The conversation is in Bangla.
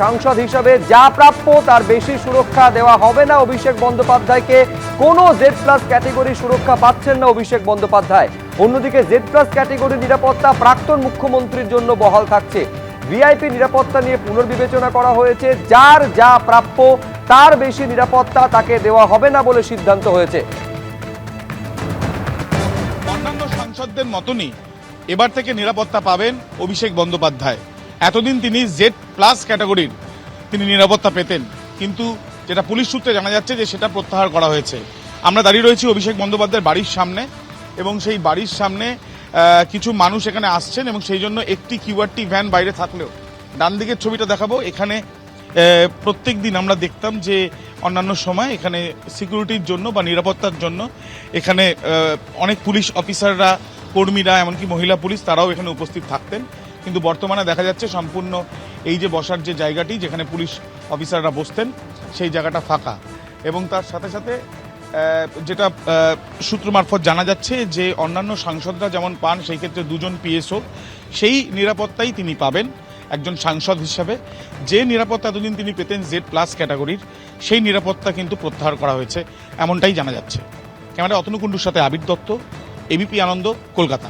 সাংসদ হিসাবে যা প্রাপ্য তার বেশি সুরক্ষা দেওয়া হবে না অভিষেক বন্দ্যোপাধ্যায়কে। কোনো Z+ ক্যাটাগরি সুরক্ষা পাচ্ছেন না অভিষেক বন্দ্যোপাধ্যায়। অন্যদিকে Z+ ক্যাটাগরি নিরাপত্তা প্রাক্তন মুখ্যমন্ত্রীর জন্য বহাল থাকছে। ভিআইপি নিরাপত্তা নিয়ে পুনর্বিবেচনা করা হয়েছে। যার যা প্রাপ্য তার বেশি নিরাপত্তা তাকে দেওয়া হবে না বলে সিদ্ধান্ত হয়েছে। অন্যান্য সাংসদদের মতনই এবার থেকে নিরাপত্তা পাবেন অভিষেক বন্দ্যোপাধ্যায়। এতদিন তিনি Z+ ক্যাটাগরির তিনি নিরাপত্তা পেতেন, কিন্তু যেটা পুলিশ সূত্রে জানা যাচ্ছে যে সেটা প্রত্যাহার করা হয়েছে। আমরা দাঁড়িয়ে রয়েছি অভিষেক বন্দ্যোপাধ্যায়ের বাড়ির সামনে, এবং সেই বাড়ির সামনে কিছু মানুষ এখানে আসছেন, এবং সেই জন্য একটি QRT ভ্যান বাইরে থাকলেও ডান দিকের ছবিটা দেখাবো। এখানে প্রত্যেক দিন আমরা দেখতাম যে অন্যান্য সময় এখানে সিকিউরিটির জন্য বা নিরাপত্তার জন্য এখানে অনেক পুলিশ অফিসাররা, কর্মীরা, এমনকি মহিলা পুলিশ তারাও এখানে উপস্থিত থাকতেন। কিন্তু বর্তমানে দেখা যাচ্ছে সম্পূর্ণ এই যে বসার যে জায়গাটি যেখানে পুলিশ অফিসাররা বসতেন সেই জায়গাটা ফাঁকা, এবং তার সাথে সাথে যেটা সূত্র মারফত জানা যাচ্ছে যে অন্যান্য সাংসদরা যেমন পান সেই ক্ষেত্রে 2 জন PSO, সেই নিরাপত্তাই তিনি পাবেন একজন সাংসদ হিসাবে। যে নিরাপত্তা এতদিন তিনি পেতেন Z+ ক্যাটাগরির, সেই নিরাপত্তা কিন্তু প্রত্যাহার করা হয়েছে, এমনটাই জানা যাচ্ছে। ক্যামেরা অতনু কুণ্ডুর সাথে আবির দত্ত, ABP আনন্দ, কলকাতা।